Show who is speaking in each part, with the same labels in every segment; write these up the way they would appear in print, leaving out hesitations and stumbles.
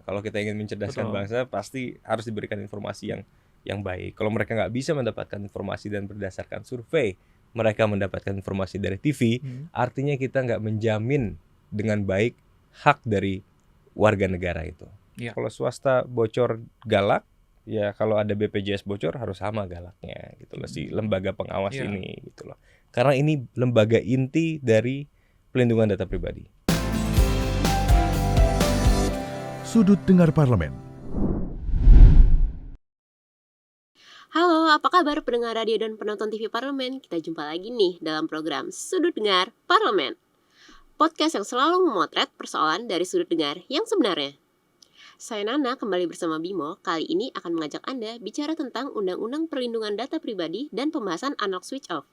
Speaker 1: Kalau kita ingin mencerdaskan
Speaker 2: Betul.
Speaker 1: bangsa, pasti harus diberikan informasi yang baik. Kalau mereka nggak bisa mendapatkan informasi dan berdasarkan survei mereka mendapatkan informasi dari TV, artinya kita nggak menjamin dengan baik hak dari warga negara itu.
Speaker 2: Iya.
Speaker 1: Kalau swasta bocor galak, ya kalau ada BPJS bocor harus sama galaknya gitu loh, si lembaga pengawas
Speaker 2: Iya.
Speaker 1: ini gitu loh. Karena ini lembaga inti dari pelindungan data pribadi.
Speaker 3: Sudut Dengar Parlemen.
Speaker 4: Halo, apa kabar pendengar radio dan penonton TV Parlemen? Kita jumpa lagi nih dalam program Sudut Dengar Parlemen, podcast yang selalu memotret persoalan dari sudut dengar yang sebenarnya. Saya Nana kembali bersama Bimo, kali ini akan mengajak Anda bicara tentang Undang-Undang Perlindungan Data Pribadi dan pembahasan analog switch off.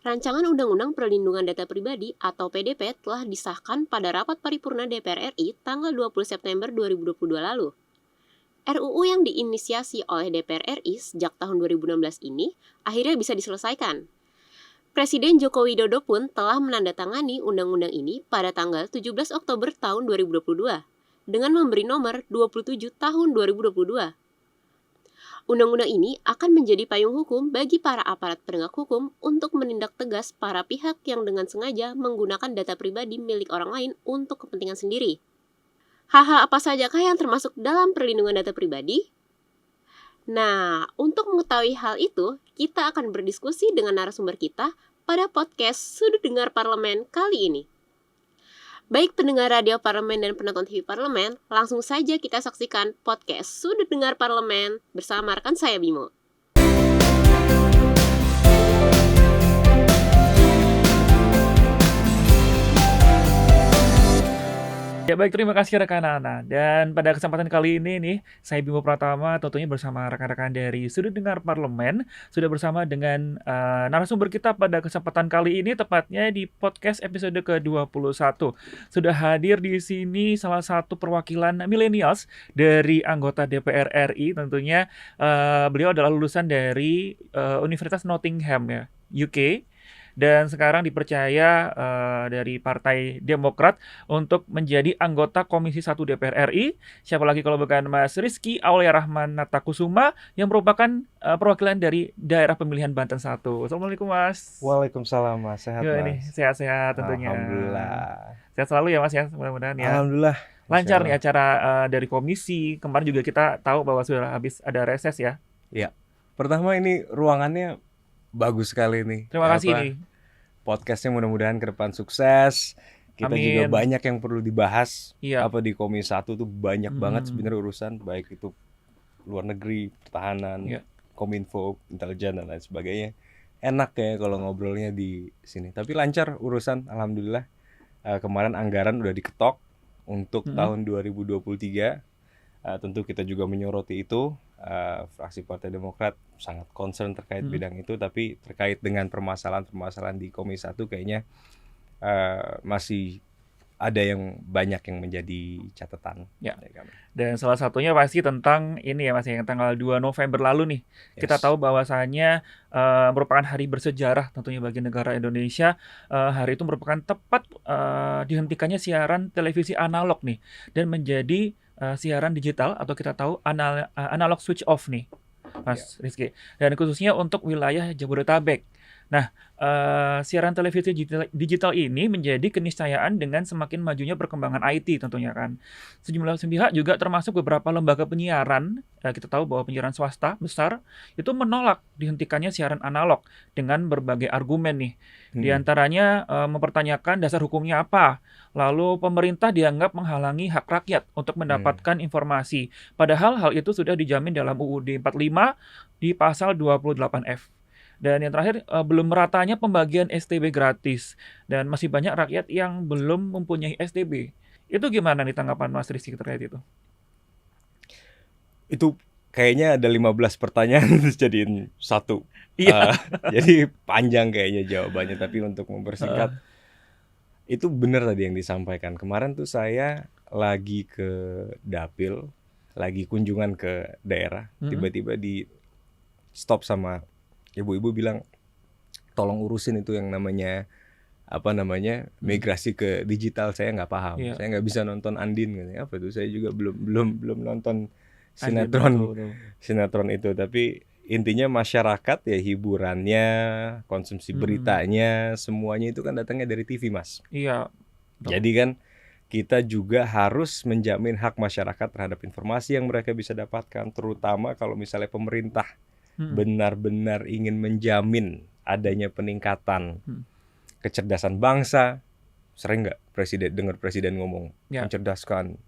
Speaker 4: Rancangan Undang-Undang Perlindungan Data Pribadi atau PDP telah disahkan pada rapat paripurna DPR RI tanggal 20 September 2022 lalu. RUU yang diinisiasi oleh DPR RI sejak tahun 2016 ini akhirnya bisa diselesaikan. Presiden Joko Widodo pun telah menandatangani undang-undang ini pada tanggal 17 Oktober tahun 2022 dengan memberi nomor 27 tahun 2022. Undang-undang ini akan menjadi payung hukum bagi para aparat penegak hukum untuk menindak tegas para pihak yang dengan sengaja menggunakan data pribadi milik orang lain untuk kepentingan sendiri. Hal-hal apa sajakah yang termasuk dalam perlindungan data pribadi? Nah, untuk mengetahui hal itu, kita akan berdiskusi dengan narasumber kita pada podcast Sudut Dengar Parlemen kali ini. Baik pendengar radio Parlemen dan penonton TV Parlemen, langsung saja kita saksikan podcast Sudut Dengar Parlemen bersama rekan saya Bimo.
Speaker 2: Ya baik, terima kasih rekan Nana. Dan pada kesempatan kali ini nih, saya Bimo Pratama tentunya bersama rekan-rekan dari Sudut Dengar Parlemen sudah bersama dengan narasumber kita pada kesempatan kali ini, tepatnya di podcast episode ke-21. Sudah hadir di sini salah satu perwakilan millennials dari anggota DPR RI, tentunya beliau adalah lulusan dari Universitas Nottingham ya, UK. Dan sekarang dipercaya dari Partai Demokrat untuk menjadi anggota Komisi 1 DPR RI. Siapa lagi kalau bukan Mas Rizky Aulia Rahman Natakusuma yang merupakan perwakilan dari daerah pemilihan Banten 1. Assalamualaikum Mas.
Speaker 1: Waalaikumsalam Mas, sehat
Speaker 2: Gimana
Speaker 1: Mas?
Speaker 2: nih? Sehat-sehat tentunya.
Speaker 1: Alhamdulillah.
Speaker 2: Sehat selalu ya Mas ya, mudah-mudahan ya.
Speaker 1: Alhamdulillah.
Speaker 2: Lancar nih acara dari komisi. Kemarin juga kita tahu bahwa sudah habis ada reses ya.
Speaker 1: Iya. Pertama ini ruangannya bagus sekali nih.
Speaker 2: Terima kasih nih.
Speaker 1: Podcastnya mudah-mudahan ke depan sukses. Kita
Speaker 2: Amin.
Speaker 1: juga banyak yang perlu dibahas.
Speaker 2: Iya.
Speaker 1: Apa di Komisi 1 tuh banyak banget sebenarnya urusan, baik itu luar negeri, pertahanan, Kominfo, intelijen dan lain sebagainya. Enak ya kalau ngobrolnya di sini. Tapi lancar urusan, alhamdulillah. Kemarin anggaran udah diketok untuk tahun 2023. Tentu kita juga menyoroti itu. Fraksi Partai Demokrat sangat concern terkait bidang itu, tapi terkait dengan permasalahan-permasalahan di Komisi 1 kayaknya masih ada yang banyak yang menjadi catatan.
Speaker 2: Ya. Dan salah satunya pasti tentang ini ya Mas, yang tanggal 2 November lalu nih. Kita tahu bahwasannya merupakan hari bersejarah tentunya bagi negara Indonesia. Hari itu merupakan tepat dihentikannya siaran televisi analog nih dan menjadi siaran digital atau kita tahu analog switch off nih Mas Rizky. Dan khususnya untuk wilayah Jabodetabek. Nah, siaran televisi digital ini menjadi keniscayaan dengan semakin majunya perkembangan IT tentunya kan. Sejumlah pihak juga termasuk beberapa lembaga penyiaran, kita tahu bahwa penyiaran swasta besar itu menolak dihentikannya siaran analog dengan berbagai argumen nih. Di antaranya mempertanyakan dasar hukumnya apa. Lalu pemerintah dianggap menghalangi hak rakyat untuk mendapatkan informasi. Padahal hal itu sudah dijamin dalam UUD 45 di pasal 28F. Dan yang terakhir, belum meratanya pembagian STB gratis. Dan masih banyak rakyat yang belum mempunyai STB. Itu gimana nih tanggapan Mas Rizky terkait itu?
Speaker 1: Itu kayaknya ada 15 pertanyaan terus jadiin satu.
Speaker 2: Iya.
Speaker 1: Jadi panjang kayaknya jawabannya. Tapi untuk mempersingkat, itu benar tadi yang disampaikan. Kemarin tuh saya lagi ke Dapil, lagi kunjungan ke daerah. Tiba-tiba di stop sama ibu-ibu bilang, tolong urusin itu yang namanya migrasi ke digital, saya nggak paham.
Speaker 2: Iya.
Speaker 1: Saya nggak bisa nonton Andin gitu. Apa tuh? Saya juga belum nonton
Speaker 2: Andin, betul.
Speaker 1: sinetron itu. Tapi intinya masyarakat ya hiburannya, konsumsi beritanya, semuanya itu kan datangnya dari TV, Mas.
Speaker 2: Iya. Betul.
Speaker 1: Jadi kan kita juga harus menjamin hak masyarakat terhadap informasi yang mereka bisa dapatkan, terutama kalau misalnya pemerintah benar-benar ingin menjamin adanya peningkatan kecerdasan bangsa. Sering nggak dengar presiden ngomong mencerdaskan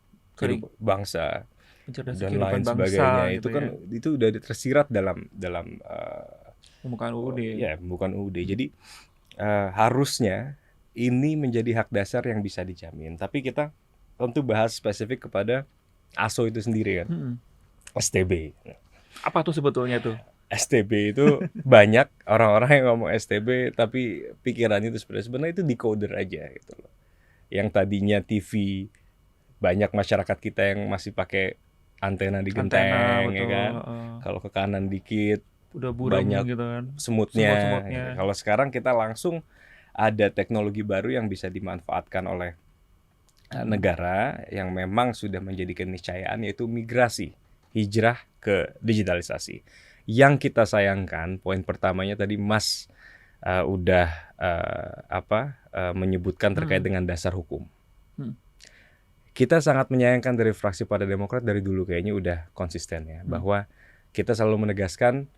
Speaker 1: bangsa dan lain sebagainya,
Speaker 2: gitu
Speaker 1: itu kan itu udah tersirat dalam
Speaker 2: pembukaan UUD.
Speaker 1: Ya, pembukaan UUD. Jadi harusnya ini menjadi hak dasar yang bisa dijamin. Tapi kita tentu bahas spesifik kepada ASO itu sendiri kan. STB.
Speaker 2: Apa tuh sebetulnya tuh?
Speaker 1: STB itu banyak orang-orang yang ngomong STB tapi pikirannya itu sebenarnya itu decoder aja gitu loh. Yang tadinya TV, banyak masyarakat kita yang masih pakai antena di genteng, ya kan. Kalau ke kanan dikit
Speaker 2: udah buram
Speaker 1: banyak
Speaker 2: gitu kan.
Speaker 1: semutnya.
Speaker 2: Semut-semutnya.
Speaker 1: Kalau sekarang kita langsung ada teknologi baru yang bisa dimanfaatkan oleh negara yang memang sudah menjadi keniscayaan, yaitu migrasi, hijrah ke digitalisasi. Yang kita sayangkan, poin pertamanya tadi Mas menyebutkan terkait dengan dasar hukum. Kita sangat menyayangkan dari fraksi Partai Demokrat dari dulu kayaknya udah konsisten ya, bahwa kita selalu menegaskan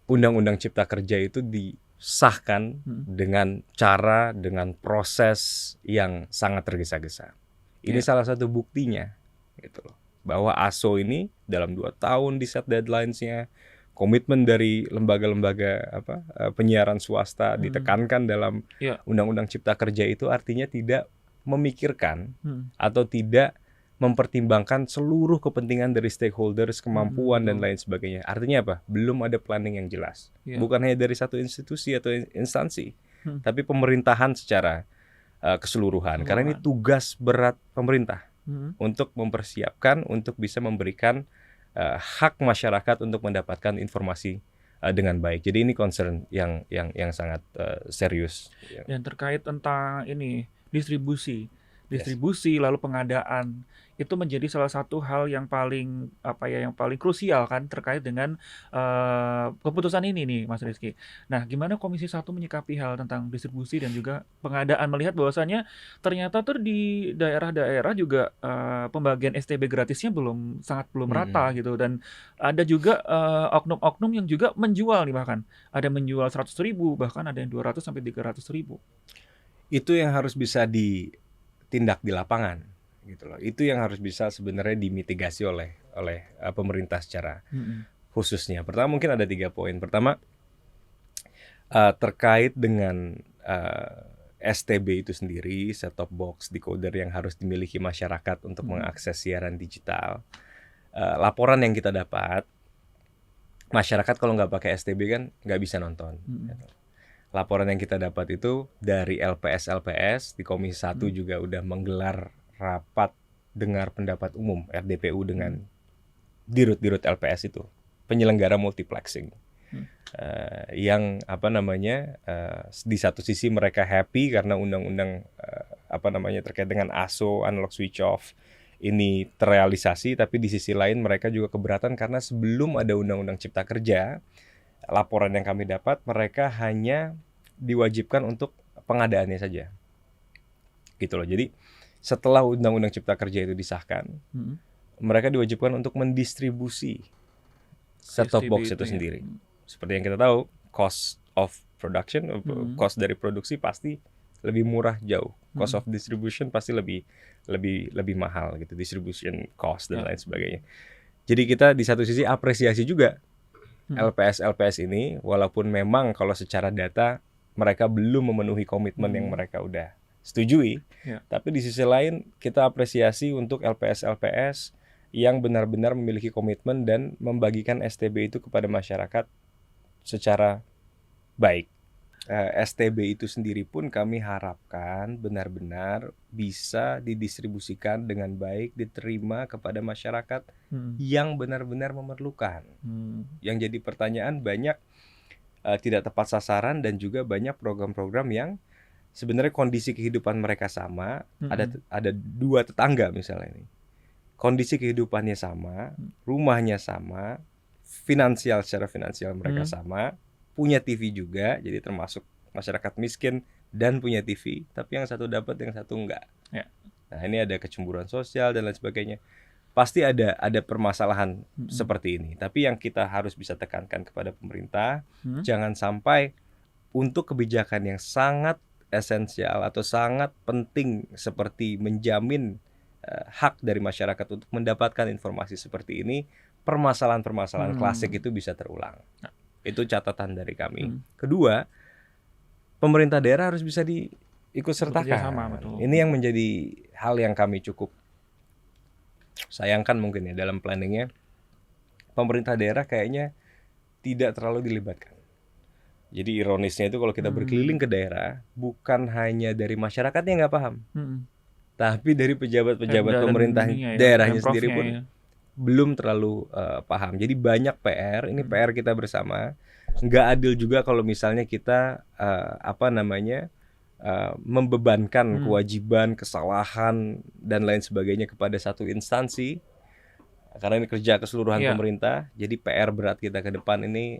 Speaker 1: Undang-Undang Cipta Kerja itu disahkan dengan cara, dengan proses yang sangat tergesa-gesa. Ini salah satu buktinya, gitu loh, bahwa ASO ini dalam 2 tahun di set deadlines-nya, komitmen dari lembaga-lembaga penyiaran swasta ditekankan dalam Undang-Undang Cipta Kerja itu artinya tidak memikirkan atau tidak mempertimbangkan seluruh kepentingan dari stakeholders, kemampuan dan lain sebagainya. Artinya apa? Belum ada planning yang jelas. Bukan hanya dari satu institusi atau instansi, tapi pemerintahan secara keseluruhan. Karena ini tugas berat pemerintah untuk mempersiapkan, untuk bisa memberikan hak masyarakat untuk mendapatkan informasi dengan baik. Jadi ini concern yang sangat serius.
Speaker 2: Dan terkait tentang ini distribusi lalu pengadaan itu menjadi salah satu hal yang paling krusial kan terkait dengan keputusan ini nih Mas Rizky. Nah, gimana Komisi 1 menyikapi hal tentang distribusi dan juga pengadaan, melihat bahwasanya ternyata tuh di daerah-daerah juga pembagian STB gratisnya belum rata gitu, dan ada juga oknum-oknum yang juga menjual nih, bahkan ada menjual 100.000, bahkan ada yang 200 sampai 300.000.
Speaker 1: Itu yang harus bisa ditindak di lapangan gitu loh. Itu yang harus bisa sebenarnya dimitigasi oleh pemerintah secara khususnya. Pertama mungkin ada 3 poin. Pertama terkait dengan STB itu sendiri, set top box decoder yang harus dimiliki masyarakat untuk mengakses siaran digital. Laporan yang kita dapat, masyarakat kalau nggak pakai STB kan nggak bisa nonton. Laporan yang kita dapat itu dari LPS di Komisi 1 juga udah menggelar rapat dengar pendapat umum RDPU dengan dirut LPS itu, penyelenggara multiplexing. Yang di satu sisi mereka happy karena undang-undang terkait dengan ASO, analog switch off ini terrealisasi, tapi di sisi lain mereka juga keberatan karena sebelum ada Undang-Undang Cipta Kerja, laporan yang kami dapat mereka hanya diwajibkan untuk pengadaannya saja, gitu loh. Jadi setelah Undang-Undang Cipta Kerja itu disahkan, mereka diwajibkan untuk mendistribusi set-top box itu sendiri. Seperti yang kita tahu, cost of production, cost dari produksi pasti lebih murah jauh. Cost of distribution pasti lebih mahal gitu, distribution cost dan lain sebagainya. Jadi kita di satu sisi apresiasi juga LPS ini, walaupun memang kalau secara data mereka belum memenuhi komitmen yang mereka udah setujui, tapi di sisi lain kita apresiasi untuk LPS yang benar-benar memiliki komitmen dan membagikan STB itu kepada masyarakat secara baik. STB itu sendiri pun kami harapkan benar-benar bisa didistribusikan dengan baik, diterima kepada masyarakat yang benar-benar memerlukan. Yang jadi pertanyaan banyak tidak tepat sasaran dan juga banyak program-program yang sebenarnya kondisi kehidupan mereka sama,
Speaker 2: Mm-mm.
Speaker 1: ada dua tetangga misalnya ini. Kondisi kehidupannya sama, rumahnya sama, secara finansial mereka sama, punya TV juga, jadi termasuk masyarakat miskin dan punya TV, tapi yang satu dapat, yang satu enggak.
Speaker 2: Ya.
Speaker 1: Nah, ini ada kecemburuan sosial dan lain sebagainya. Pasti ada permasalahan seperti ini. Tapi yang kita harus bisa tekankan kepada pemerintah, jangan sampai untuk kebijakan yang sangat esensial atau sangat penting seperti menjamin hak dari masyarakat untuk mendapatkan informasi seperti ini, permasalahan-permasalahan klasik itu bisa terulang. Itu catatan dari kami. Kedua, pemerintah daerah harus bisa diikut sertakan. Ini yang menjadi hal yang kami cukup sayangkan mungkin ya dalam planningnya. Pemerintah daerah kayaknya tidak terlalu dilibatkan. Jadi ironisnya itu kalau kita berkeliling ke daerah, bukan hanya dari masyarakatnya nggak paham, tapi dari pejabat-pejabat pemerintah daerahnya sendiri pun belum terlalu paham. Jadi banyak PR, ini PR kita bersama. Nggak adil juga kalau misalnya kita membebankan kewajiban, kesalahan dan lain sebagainya kepada satu instansi, karena ini kerja keseluruhan pemerintah. Jadi PR berat kita ke depan ini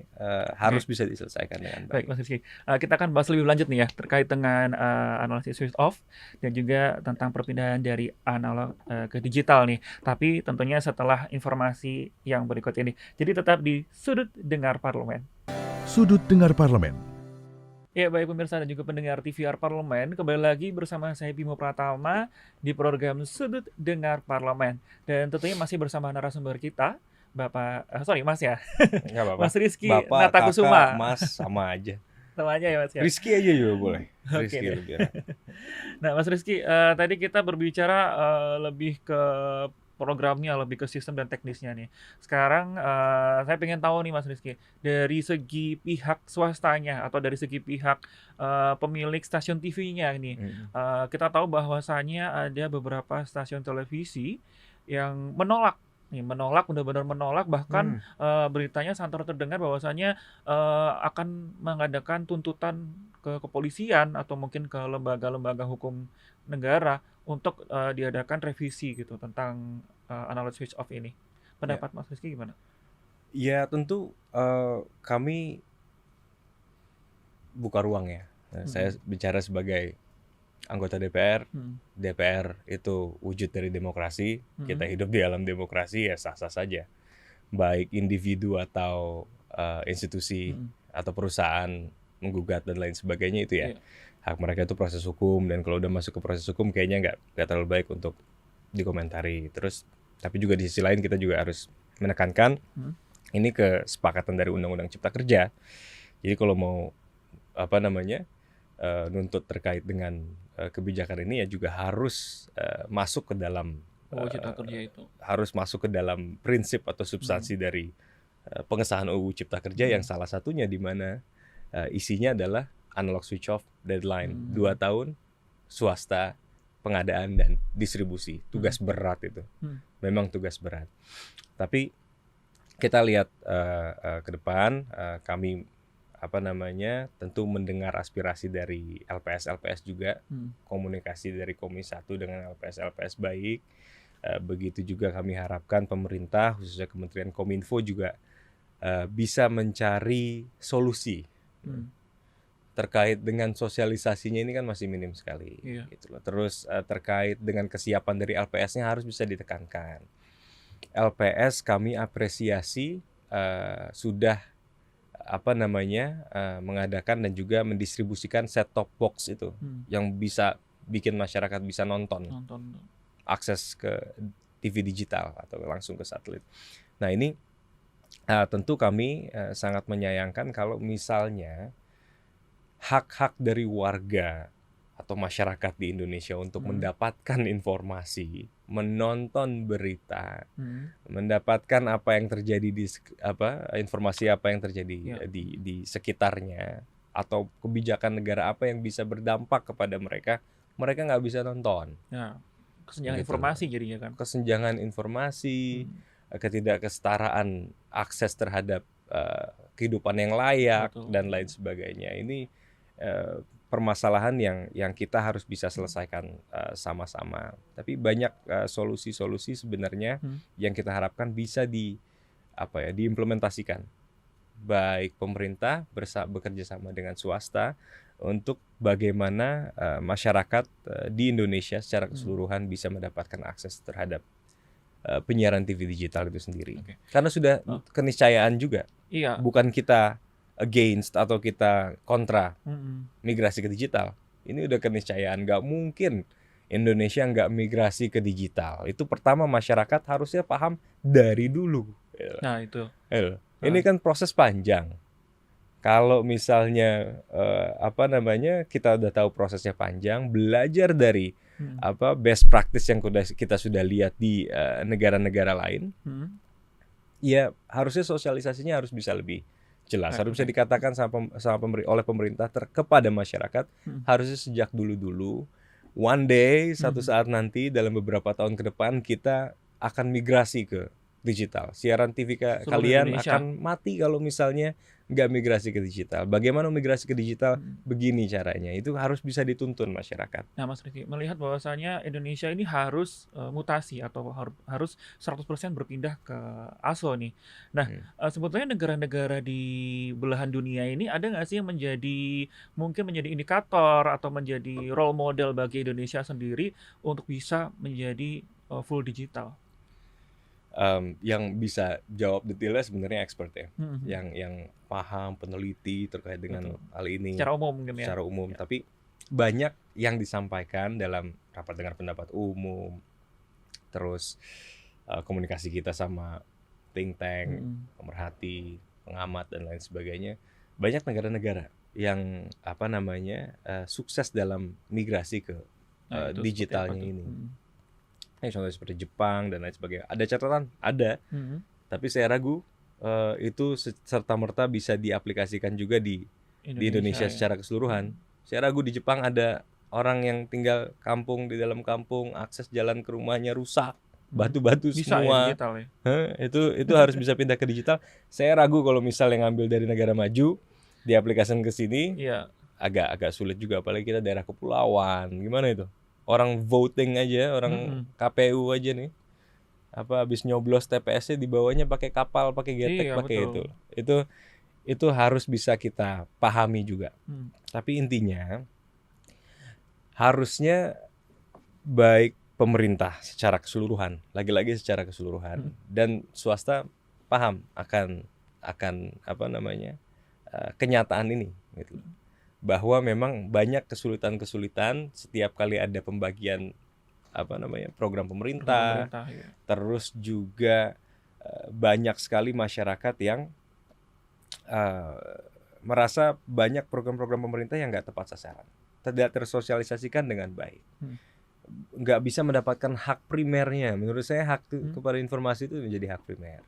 Speaker 1: harus bisa diselesaikan dengan baik.
Speaker 2: Baik, Mas Rizky. Kita akan bahas lebih lanjut nih ya terkait dengan analisis switch off dan juga tentang perpindahan dari analog ke digital nih. Tapi tentunya setelah informasi yang berikut ini. Jadi tetap di Sudut Dengar Parlemen.
Speaker 3: Sudut Dengar Parlemen.
Speaker 2: Ya, baik pemirsa dan juga pendengar TVR Parlemen, kembali lagi bersama saya Bimo Pratama di program Sudut Dengar Parlemen. Dan tentunya masih bersama narasumber kita, Mas ya.
Speaker 1: Nggak apa-apa.
Speaker 2: Mas Rizky
Speaker 1: Bapak,
Speaker 2: Natakusuma.
Speaker 1: kakak, Mas sama aja.
Speaker 2: Sama aja ya Mas ya.
Speaker 1: Rizky aja juga boleh.
Speaker 2: Oke.
Speaker 1: Rizky lebih enak.
Speaker 2: Nah, Mas Rizky, tadi kita berbicara lebih ke programnya, lebih ke sistem dan teknisnya nih. Sekarang saya pengen tahu nih Mas Rizky, dari segi pihak swastanya atau dari segi pihak pemilik stasiun TV-nya nih, kita tahu bahwasannya ada beberapa stasiun televisi yang menolak, benar-benar menolak, bahkan beritanya santer terdengar bahwasannya akan mengadakan tuntutan ke kepolisian atau mungkin ke lembaga-lembaga hukum negara untuk diadakan revisi gitu tentang analog switch off ini. Pendapat Mas Rizky gimana?
Speaker 1: Ya tentu kami buka ruang ya. Saya bicara sebagai anggota DPR. DPR itu wujud dari demokrasi. Kita hidup di alam demokrasi, ya sah-sah saja. Baik individu atau institusi atau perusahaan menggugat dan lain sebagainya itu ya. Hak mereka itu proses hukum, dan kalau udah masuk ke proses hukum kayaknya nggak terlalu baik untuk dikomentari. Terus tapi juga di sisi lain kita juga harus menekankan ini kesepakatan dari Undang-Undang Cipta Kerja. Jadi kalau mau nuntut terkait dengan kebijakan ini ya juga harus masuk ke dalam
Speaker 2: Cipta Kerja itu.
Speaker 1: Harus masuk ke dalam prinsip atau substansi dari pengesahan UU Cipta Kerja yang salah satunya di mana isinya adalah analog switch off deadline 2 tahun, swasta, pengadaan dan distribusi. Tugas berat itu. Memang tugas berat. Tapi kita lihat ke depan, kami tentu mendengar aspirasi dari LPS juga, komunikasi dari Komisi 1 dengan LPS baik. Begitu juga kami harapkan pemerintah, khususnya Kementerian Kominfo juga bisa mencari solusi. Terkait dengan sosialisasinya ini kan masih minim sekali. Gitu loh. Terus terkait dengan kesiapan dari LPS-nya harus bisa ditekankan. LPS kami apresiasi sudah mengadakan dan juga mendistribusikan set-top box itu yang bisa bikin masyarakat bisa nonton. Akses ke TV digital atau langsung ke satelit. Nah ini tentu kami sangat menyayangkan kalau misalnya hak-hak dari warga atau masyarakat di Indonesia untuk mendapatkan informasi, menonton berita, mendapatkan apa yang terjadi informasi apa yang terjadi di sekitarnya, atau kebijakan negara apa yang bisa berdampak kepada mereka nggak bisa nonton.
Speaker 2: Ya, kesenjangan informasi jadinya kan.
Speaker 1: Kesenjangan informasi, ketidakkesetaraan akses terhadap kehidupan yang layak dan lain sebagainya. Ini permasalahan yang kita harus bisa selesaikan sama-sama. Tapi banyak solusi-solusi sebenarnya yang kita harapkan bisa diimplementasikan. Baik pemerintah bekerja sama dengan swasta untuk bagaimana masyarakat di Indonesia secara keseluruhan bisa mendapatkan akses terhadap penyiaran TV digital itu sendiri. Karena sudah keniscayaan juga.
Speaker 2: Iya.
Speaker 1: Bukan kita against atau kita kontra migrasi ke digital. Ini udah keniscayaan, nggak mungkin Indonesia nggak migrasi ke digital. Itu pertama masyarakat harusnya paham dari dulu.
Speaker 2: Nah itu.
Speaker 1: Ini kan proses panjang. Kalau misalnya kita udah tahu prosesnya panjang, belajar dari best practice yang kita sudah lihat di negara-negara lain, ya harusnya sosialisasinya harus bisa lebih jelas. Harus bisa dikatakan oleh pemerintah kepada masyarakat, harusnya sejak dulu-dulu. One day, satu saat nanti dalam beberapa tahun ke depan kita akan migrasi ke digital. Siaran TV kalian
Speaker 2: Indonesia
Speaker 1: akan mati kalau misalnya nggak migrasi ke digital. Bagaimana migrasi ke digital? Begini caranya. Itu harus bisa dituntun masyarakat.
Speaker 2: Nah, Mas Rizky melihat bahwasanya Indonesia ini harus mutasi atau harus 100% berpindah ke ASO nih. Nah, sebetulnya negara-negara di belahan dunia ini ada nggak sih yang mungkin menjadi indikator atau menjadi role model bagi Indonesia sendiri untuk bisa menjadi full digital?
Speaker 1: Yang bisa jawab detailnya sebenarnya expert ya, yang paham, peneliti terkait dengan hal ini
Speaker 2: secara umum mungkin ya.
Speaker 1: Secara umum, tapi banyak yang disampaikan dalam rapat dengar pendapat umum, terus komunikasi kita sama think tank, pemerhati, pengamat dan lain sebagainya. Banyak negara-negara yang sukses dalam migrasi ke digitalnya ini. Contohnya seperti Jepang dan lain sebagainya. Ada catatan? Ada. Tapi saya ragu itu serta-merta bisa diaplikasikan juga di Indonesia secara keseluruhan. Saya ragu di Jepang ada orang yang tinggal di dalam kampung, akses jalan ke rumahnya rusak, batu-batu semua.
Speaker 2: Ya, digital ya?
Speaker 1: Itu harus bisa pindah ke digital. Saya ragu kalau misalnya ngambil dari negara maju, diaplikasikan ke sini, agak sulit juga. Apalagi kita daerah kepulauan. Gimana itu? Orang voting aja, orang KPU aja nih, habis nyoblos TPS-nya dibawanya pakai kapal, pakai getek, pakai itu harus bisa kita pahami juga. Tapi intinya harusnya baik pemerintah secara keseluruhan, lagi-lagi secara keseluruhan, dan swasta paham akan kenyataan ini, gitu. Bahwa memang banyak kesulitan-kesulitan setiap kali ada pembagian program pemerintah ya. Terus juga banyak sekali masyarakat yang merasa banyak program-program pemerintah yang nggak tepat sasaran, tidak tersosialisasikan dengan baik, nggak bisa mendapatkan hak primernya. Menurut saya hak kepada informasi itu menjadi hak primer.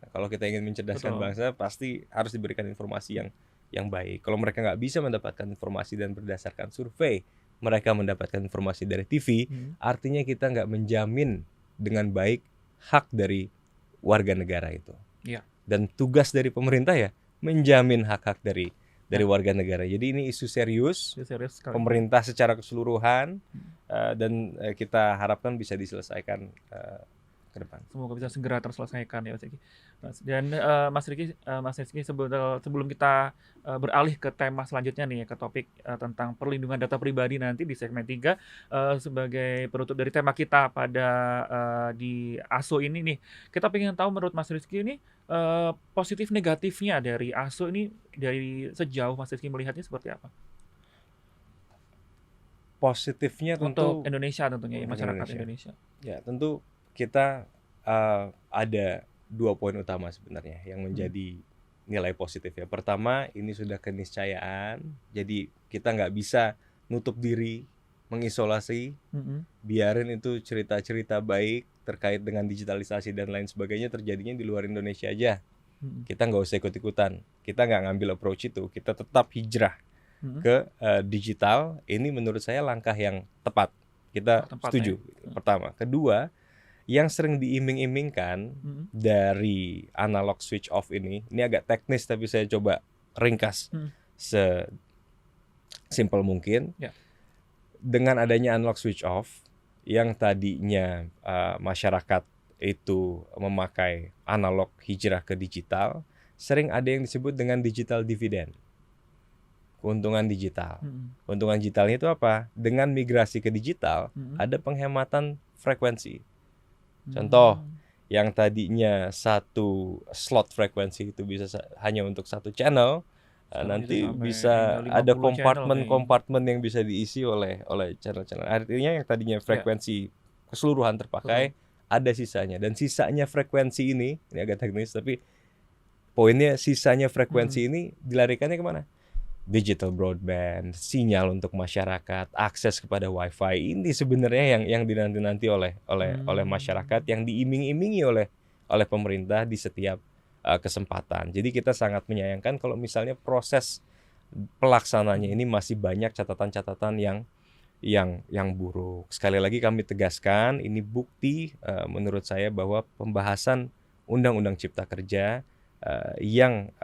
Speaker 1: Nah, kalau kita ingin mencerdaskan bangsa, pasti harus diberikan informasi yang baik. Kalau mereka nggak bisa mendapatkan informasi dan berdasarkan survei mereka mendapatkan informasi dari TV, artinya kita nggak menjamin dengan baik hak dari warga negara itu. Dan tugas dari pemerintah ya menjamin hak-hak dari warga negara. Jadi ini isu serius pemerintah secara keseluruhan, dan kita harapkan bisa diselesaikan ke depan.
Speaker 2: Semoga bisa segera terselesaikan ya Mas Rizky. Dan Mas Rizky sebelum kita beralih ke tema selanjutnya nih, ke topik tentang perlindungan data pribadi nanti di segmen 3, sebagai penutup dari tema kita pada di ASO ini nih, kita pengen tahu menurut Mas Rizky ini positif negatifnya dari ASO ini, dari sejauh Mas Rizky melihatnya seperti apa?
Speaker 1: Positifnya
Speaker 2: untuk Indonesia tentunya, masyarakat Indonesia.
Speaker 1: Ya, tentu kita ada 2 poin utama sebenarnya yang menjadi nilai positif ya. Pertama, ini sudah keniscayaan, jadi kita nggak bisa nutup diri, mengisolasi, biarin itu cerita-cerita baik terkait dengan digitalisasi dan lain sebagainya terjadinya di luar Indonesia aja. Kita nggak usah ikut-ikutan, kita nggak ngambil approach itu, kita tetap hijrah ke digital. Ini menurut saya langkah yang tepat, kita setuju. Pertama. Kedua, yang sering diiming-imingkan dari analog switch off ini agak teknis tapi saya coba ringkas simple mungkin.
Speaker 2: Ya.
Speaker 1: Dengan adanya unlock switch off, yang tadinya masyarakat itu memakai analog hijrah ke digital, sering ada yang disebut dengan digital dividend. Keuntungan digital. Keuntungan digitalnya itu apa? Dengan migrasi ke digital, ada penghematan frekuensi. Contoh, yang tadinya satu slot frekuensi itu bisa hanya untuk satu channel, nanti bisa ada kompartmen yang bisa diisi oleh channel-channel. Artinya yang tadinya frekuensi keseluruhan terpakai, ada sisanya. Dan sisanya frekuensi ini agak teknis, tapi poinnya sisanya frekuensi ini dilarikannya kemana? Digital broadband, sinyal untuk masyarakat, akses kepada wifi. Ini sebenarnya yang dinanti-nanti oleh masyarakat, yang diiming-imingi oleh pemerintah di setiap kesempatan. Jadi kita sangat menyayangkan kalau misalnya proses pelaksananya ini masih banyak catatan-catatan yang buruk. Sekali lagi kami tegaskan, ini bukti menurut saya bahwa pembahasan Undang-Undang Cipta Kerja yang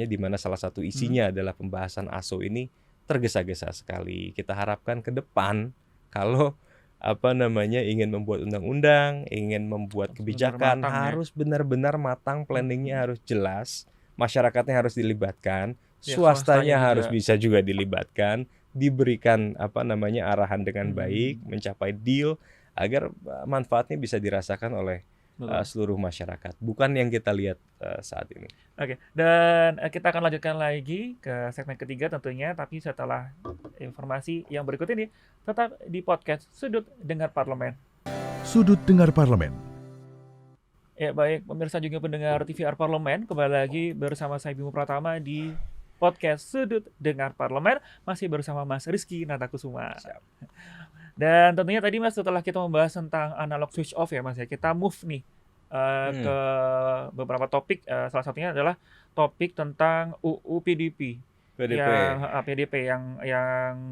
Speaker 1: di mana salah satu isinya adalah pembahasan ASO ini tergesa-gesa sekali. Kita harapkan ke depan kalau ingin membuat undang-undang, ingin membuat kebijakan harus benar-benar matang, planningnya harus jelas, masyarakatnya harus dilibatkan, swastanya harus bisa juga dilibatkan, diberikan arahan dengan baik, mencapai deal agar manfaatnya bisa dirasakan oleh seluruh masyarakat, bukan yang kita lihat saat ini.
Speaker 2: Oke, dan kita akan lanjutkan lagi ke segmen ketiga tentunya, tapi setelah informasi yang berikut ini, tetap di podcast Sudut Dengar Parlemen.
Speaker 3: Sudut Dengar Parlemen.
Speaker 2: Ya baik, pemirsa juga pendengar TVR Parlemen, kembali lagi bersama saya Bimo Pratama di podcast Sudut Dengar Parlemen, masih bersama Mas Rizky Natakusuma.
Speaker 1: Siap.
Speaker 2: Dan tentunya tadi Mas, setelah kita membahas tentang analog switch off ya Mas ya, kita move nih ke beberapa topik. Salah satunya adalah topik tentang UU PDP. PDP yang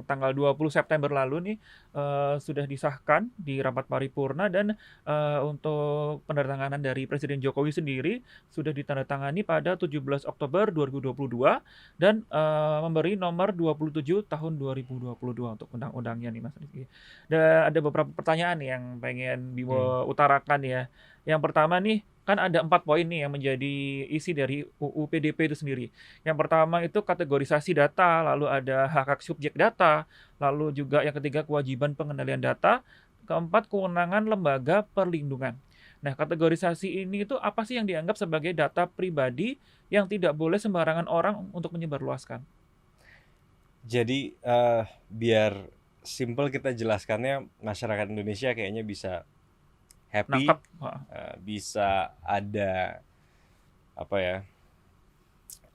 Speaker 2: tanggal 20 September lalu nih sudah disahkan di rapat paripurna, dan untuk penandatanganan dari Presiden Jokowi sendiri sudah ditandatangani pada 17 Oktober 2022 dan memberi nomor 27 tahun 2022 untuk undang-undangnya nih Mas. Dan ada beberapa pertanyaan yang pengen Bimo utarakan ya. Yang pertama nih, kan ada 4 poin nih yang menjadi isi dari UU PDP itu sendiri. Yang pertama itu kategorisasi data, lalu ada hak-hak subjek data, lalu juga yang ketiga kewajiban pengendalian data, keempat kewenangan lembaga perlindungan. Nah, kategorisasi ini itu apa sih yang dianggap sebagai data pribadi yang tidak boleh sembarangan orang untuk menyebarluaskan?
Speaker 1: Jadi biar simple kita jelaskannya, masyarakat Indonesia kayaknya bisa happy, bisa ada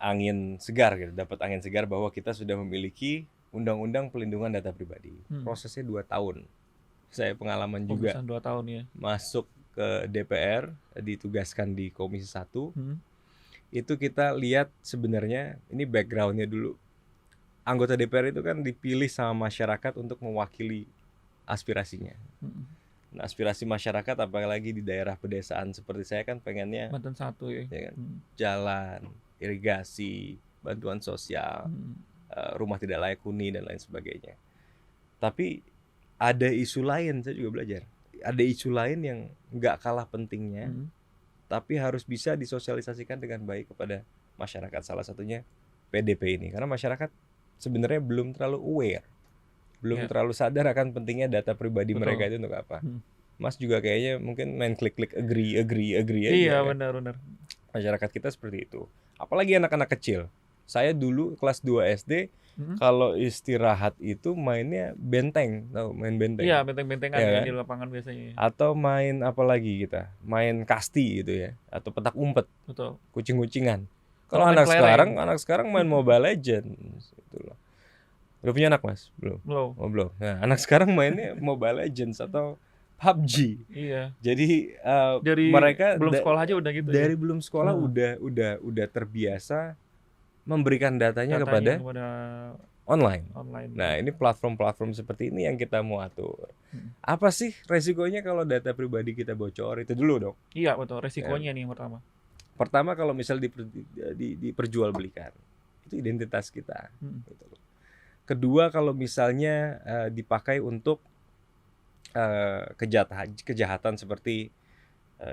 Speaker 1: angin segar gitu, dapat angin segar bahwa kita sudah memiliki Undang-Undang Pelindungan Data Pribadi. Prosesnya 2 tahun. Saya pengalaman juga
Speaker 2: 2 tahun ya.
Speaker 1: Masuk ke DPR, ditugaskan di Komisi 1. Itu kita lihat sebenarnya ini backgroundnya dulu. Anggota DPR itu kan dipilih sama masyarakat untuk mewakili aspirasinya. Nah, aspirasi masyarakat apalagi di daerah pedesaan seperti saya kan pengennya
Speaker 2: Banten 1 ya
Speaker 1: kan? Jalan, irigasi, bantuan sosial, rumah tidak layak huni dan lain sebagainya. Tapi ada isu lain, saya juga belajar. Ada isu lain yang nggak kalah pentingnya, tapi harus bisa disosialisasikan dengan baik kepada masyarakat. Salah satunya PDP ini, karena masyarakat sebenarnya belum terlalu aware, belum terlalu sadar akan pentingnya data pribadi mereka itu untuk apa. Mas juga kayaknya mungkin main klik-klik agree aja.
Speaker 2: Iya, benar.
Speaker 1: Masyarakat kita seperti itu. Apalagi anak-anak kecil. Saya dulu kelas 2 SD, kalau istirahat itu mainnya benteng, tahu main benteng.
Speaker 2: Iya, benteng-bentengan
Speaker 1: ya,
Speaker 2: di lapangan biasanya.
Speaker 1: Atau main apa lagi kita? Main kasti gitu ya, atau petak umpet.
Speaker 2: Betul.
Speaker 1: Kucing-kucingan. Kalau anak sekarang main Mobile Legends gitu loh. Udah punya anak Mas? Belum. Oh, belum. Nah, anak sekarang mainnya Mobile Legends atau PUBG.
Speaker 2: Iya.
Speaker 1: Jadi
Speaker 2: dari
Speaker 1: mereka
Speaker 2: belum sekolah aja udah gitu.
Speaker 1: Dari belum sekolah udah terbiasa memberikan datanya kepada online. Nah, ini platform-platform seperti ini yang kita mau atur. Apa sih resikonya kalau data pribadi kita bocor? Itu dulu dong.
Speaker 2: Iya, betul. Resikonya nih yang pertama.
Speaker 1: Pertama, kalau misal diperjualbelikan, itu identitas kita. Gitu loh. Kedua, kalau misalnya dipakai untuk kejahatan seperti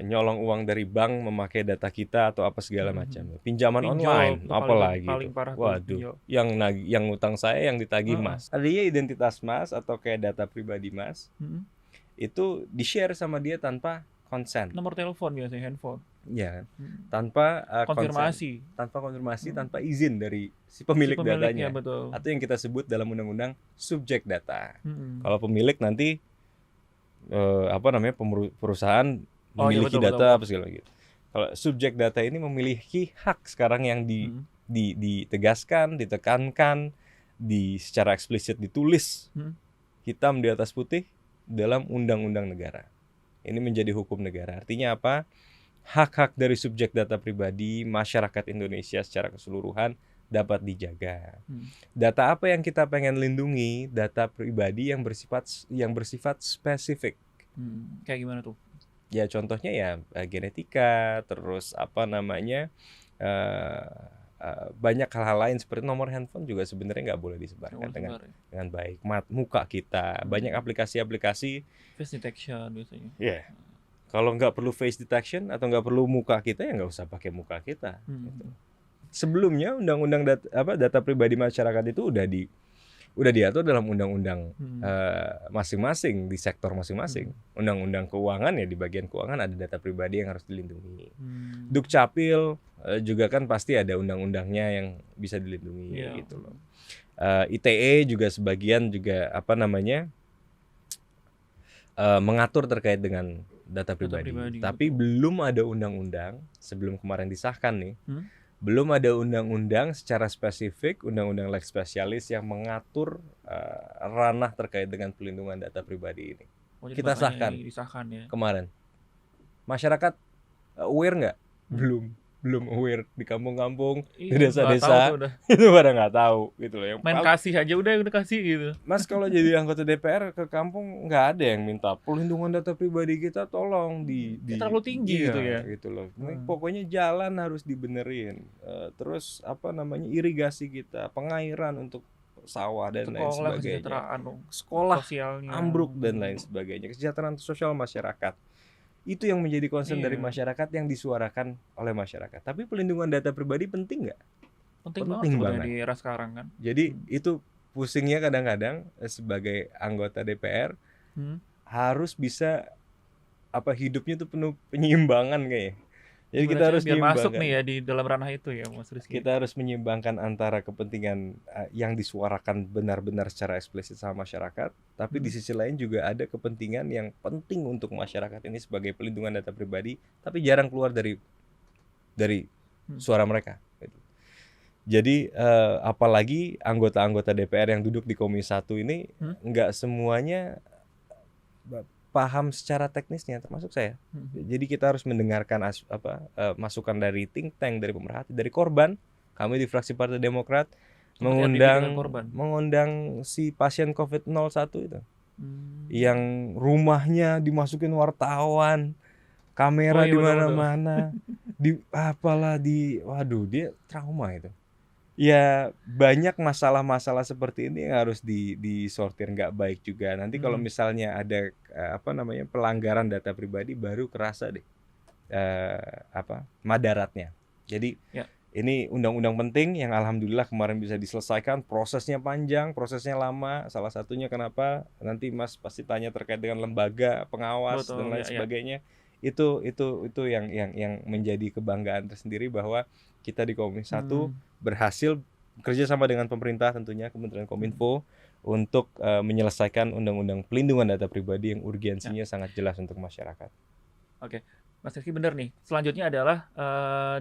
Speaker 1: nyolong uang dari bank memakai data kita atau apa segala macam. Pinjaman
Speaker 2: Pinjol
Speaker 1: online,
Speaker 2: tuh
Speaker 1: apalagi
Speaker 2: paling
Speaker 1: itu.
Speaker 2: parah tuh
Speaker 1: Waduh,
Speaker 2: pinjol.
Speaker 1: yang ngutang saya yang ditagih
Speaker 2: Heeh.
Speaker 1: Mas. Artinya identitas Mas atau kayak data pribadi Mas
Speaker 2: Mhm.
Speaker 1: itu di-share sama dia tanpa consent.
Speaker 2: Nomor telepon biasanya, handphone.
Speaker 1: Ya,
Speaker 2: Mhm.
Speaker 1: tanpa
Speaker 2: Konfirmasi.
Speaker 1: konfirmasi,
Speaker 2: Hmm.
Speaker 1: tanpa izin dari si
Speaker 2: Si
Speaker 1: pemilik
Speaker 2: pemiliknya,
Speaker 1: datanya.
Speaker 2: betul.
Speaker 1: Atau yang kita sebut dalam undang-undang subjek data.
Speaker 2: Mhm.
Speaker 1: Kalau pemilik nanti perusahaan
Speaker 2: Oh iya,
Speaker 1: memiliki
Speaker 2: betul, betul,
Speaker 1: data
Speaker 2: betul.
Speaker 1: apa segala gitu. Kalau subjek data ini memiliki hak sekarang yang
Speaker 2: Mhm.
Speaker 1: ditegaskan, ditekankan, secara eksplisit ditulis
Speaker 2: Mhm.
Speaker 1: hitam di atas putih dalam undang-undang negara. Ini menjadi hukum negara. Artinya apa? Hak-hak dari subjek data pribadi masyarakat Indonesia secara keseluruhan dapat dijaga. Data apa yang kita pengen lindungi? Data pribadi yang bersifat spesifik.
Speaker 2: Kayak gimana tuh?
Speaker 1: Ya contohnya ya genetika, terus apa namanya banyak hal-hal lain seperti nomor handphone juga sebenarnya nggak boleh disebarkan dengan baik. Muka kita, banyak aplikasi-aplikasi
Speaker 2: face detection biasanya.
Speaker 1: ya. Kalau nggak perlu face detection atau nggak perlu muka kita ya nggak usah pakai muka kita. Gitu. Sebelumnya undang-undang data pribadi masyarakat itu udah diatur dalam undang-undang masing-masing di sektor masing-masing. Undang-undang keuangan ya di bagian keuangan ada data pribadi yang harus dilindungi. Dukcapil juga kan pasti ada undang-undangnya yang bisa dilindungi gitu loh. ITE juga sebagian juga mengatur terkait dengan data pribadi. Tapi betul. Belum ada undang-undang sebelum kemarin disahkan nih. Belum ada undang-undang secara spesifik, undang-undang lex specialis yang mengatur ranah terkait dengan pelindungan data pribadi ini. Kita disahkan ya. Kemarin. Masyarakat aware nggak? Belum aware di kampung-kampung, di desa-desa itu pada nggak tahu gitu loh. Yang
Speaker 2: main kasih aja udah kasih gitu.
Speaker 1: Mas kalau jadi anggota DPR ke kampung nggak ada yang minta pelindungan data pribadi kita tolong
Speaker 2: terlalu tinggi
Speaker 1: gitu loh. Pokoknya jalan harus dibenerin. Terus irigasi kita, pengairan untuk sawah dan lain sebagainya. Sekolah sosialnya ambruk dan lain sebagainya. Kesejahteraan sosial masyarakat. Itu yang menjadi concern dari masyarakat yang disuarakan oleh masyarakat. Tapi pelindungan data pribadi penting nggak?
Speaker 2: Penting banget di era sekarang kan.
Speaker 1: Jadi itu pusingnya kadang-kadang sebagai anggota DPR harus bisa hidupnya itu penuh penyiimbangan kayaknya. Jadi kita harus
Speaker 2: biar masuk nih ya di dalam ranah itu ya Mas Rizky.
Speaker 1: Kita harus menyeimbangkan antara kepentingan yang disuarakan benar-benar secara eksplisit sama masyarakat, tapi di sisi lain juga ada kepentingan yang penting untuk masyarakat ini sebagai pelindungan data pribadi, tapi jarang keluar dari suara mereka. Jadi apalagi anggota-anggota DPR yang duduk di Komisi 1 ini nggak semuanya paham secara teknisnya, termasuk saya. Jadi kita harus mendengarkan masukan dari think tank, dari pemerhati, dari korban. Kami di fraksi Partai Demokrat mengundang si pasien COVID-01 itu, yang rumahnya dimasukin wartawan, kamera di mana-mana, waduh dia trauma itu. Ya banyak masalah-masalah seperti ini yang harus disortir nggak baik juga. Nanti kalau misalnya ada pelanggaran data pribadi baru kerasa deh madaratnya. Jadi ini undang-undang penting yang alhamdulillah kemarin bisa diselesaikan. Prosesnya panjang, prosesnya lama. Salah satunya kenapa? Nanti Mas pasti tanya terkait dengan lembaga pengawas dan lain sebagainya. Itu yang menjadi kebanggaan tersendiri bahwa kita di Komisi 1 berhasil bekerja sama dengan pemerintah tentunya Kementerian Kominfo untuk menyelesaikan undang-undang pelindungan data pribadi yang urgensinya sangat jelas untuk masyarakat.
Speaker 2: Oke, Mas Rizky benar nih. Selanjutnya adalah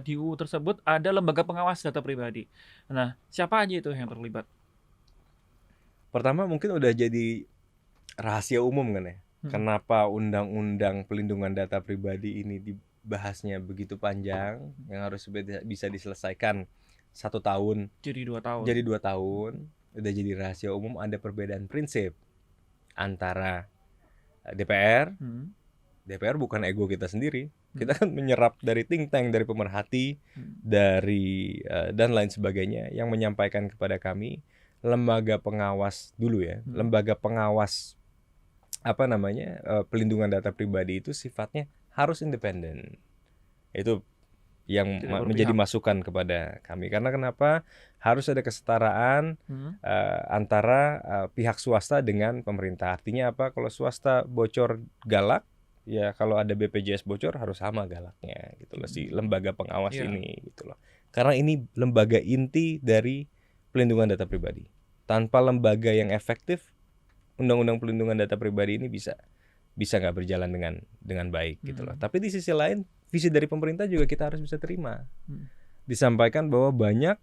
Speaker 2: di UU tersebut ada lembaga pengawas data pribadi. Nah, siapa aja itu yang terlibat?
Speaker 1: Pertama mungkin udah jadi rahasia umum kan ya. Kenapa undang-undang pelindungan data pribadi ini dibahasnya begitu panjang, yang harus bisa diselesaikan 1 tahun
Speaker 2: jadi 2 tahun.
Speaker 1: Jadi 2 tahun udah jadi rahasia umum. Ada perbedaan prinsip antara DPR. DPR bukan ego kita sendiri. Kita kan menyerap dari think tank, dari pemerhati, dari dan lain sebagainya yang menyampaikan kepada kami lembaga pengawas dulu ya. Lembaga pengawas pelindungan data pribadi itu sifatnya harus independen. Itu yang menjadi masukan kepada kami. Karena kenapa? Harus ada kesetaraan antara pihak swasta dengan pemerintah. Artinya apa? Kalau swasta bocor galak, ya kalau ada BPJS bocor harus sama galaknya gitu loh si lembaga pengawas ini gitu loh. Karena ini lembaga inti dari pelindungan data pribadi. Tanpa lembaga yang efektif, undang-undang pelindungan data pribadi ini bisa nggak berjalan dengan baik gitu loh. Tapi di sisi lain, visi dari pemerintah juga kita harus bisa terima. Disampaikan bahwa banyak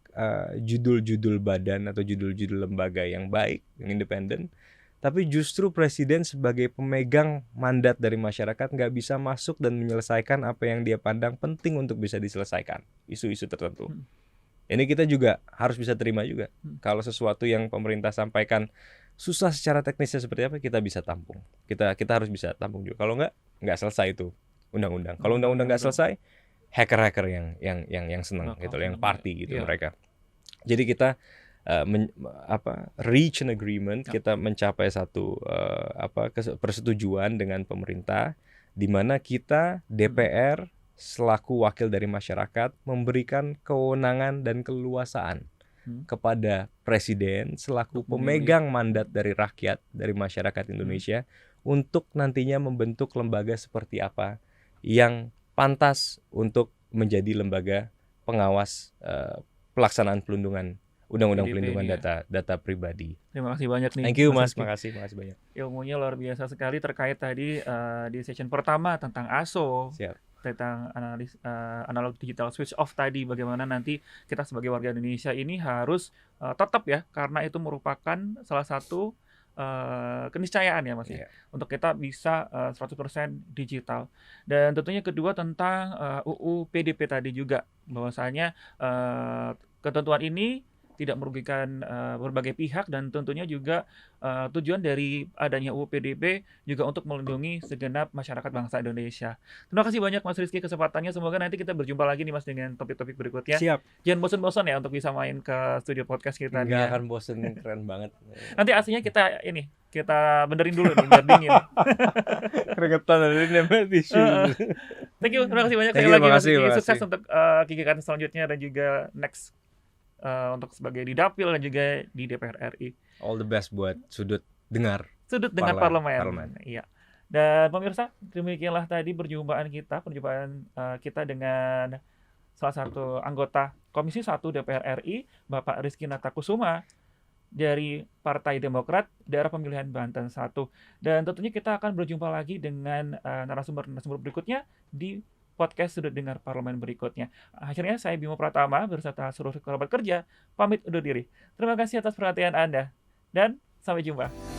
Speaker 1: judul-judul badan atau judul-judul lembaga yang baik, yang independen, tapi justru presiden sebagai pemegang mandat dari masyarakat nggak bisa masuk dan menyelesaikan apa yang dia pandang penting untuk bisa diselesaikan, isu-isu tertentu. Ini kita juga harus bisa terima juga. Kalau sesuatu yang pemerintah sampaikan susah secara teknisnya seperti apa, kita bisa tampung. Kita harus bisa tampung juga. Kalau nggak selesai itu undang-undang. Kalau undang-undang nggak selesai, hacker-hacker yang senang gitu, yang party gitu mereka. Jadi kita reach an agreement, kita mencapai satu persetujuan dengan pemerintah, di mana kita DPR selaku wakil dari masyarakat memberikan kewenangan dan keleluasaan kepada presiden selaku pemegang mandat dari rakyat, dari masyarakat Indonesia untuk nantinya membentuk lembaga seperti apa yang pantas untuk menjadi lembaga pengawas pelaksanaan pelindungan undang-undang pelindungan data pribadi.
Speaker 2: Terima kasih banyak nih.
Speaker 1: Thank you Mas, makasih banyak.
Speaker 2: Ilmunya luar biasa sekali terkait tadi di session pertama tentang ASO.
Speaker 1: Siap.
Speaker 2: Tentang analog digital switch off tadi, bagaimana nanti kita sebagai warga Indonesia ini harus tetap ya, karena itu merupakan salah satu keniscayaan ya Mas ya, untuk kita bisa 100% digital. Dan tentunya kedua tentang UU PDP tadi juga, bahwasanya ketentuan ini tidak merugikan berbagai pihak, dan tentunya juga tujuan dari adanya UU PDP juga untuk melindungi segenap masyarakat bangsa Indonesia. Terima kasih banyak Mas Rizky kesempatannya. Semoga nanti kita berjumpa lagi nih Mas dengan topik-topik berikutnya.
Speaker 1: Siap.
Speaker 2: Jangan bosan-bosan ya untuk bisa main ke studio podcast kita.
Speaker 1: Nggak akan bosan, keren banget.
Speaker 2: Nanti aslinya kita benerin dulu nih biar dingin.
Speaker 1: Keringetan dari nempel tisu.
Speaker 2: Thank you, terima kasih banyak sekali lagi Mas Rizky. Sukses untuk kegiatan selanjutnya dan juga next untuk sebagai di Dapil dan juga di DPR RI.
Speaker 1: All the best buat sudut dengar
Speaker 2: parlemen. Iya. Dan pemirsa, demikianlah tadi perjumpaan kita dengan salah satu anggota Komisi 1 DPR RI, Bapak Rizky Natakusuma dari Partai Demokrat daerah pemilihan Banten 1. Dan tentunya kita akan berjumpa lagi dengan narasumber berikutnya di podcast Sudut Dengar Parlemen berikutnya. Akhirnya saya Bimo Pratama berserta seluruh kerabat kerja pamit undur diri. Terima kasih atas perhatian Anda dan sampai jumpa.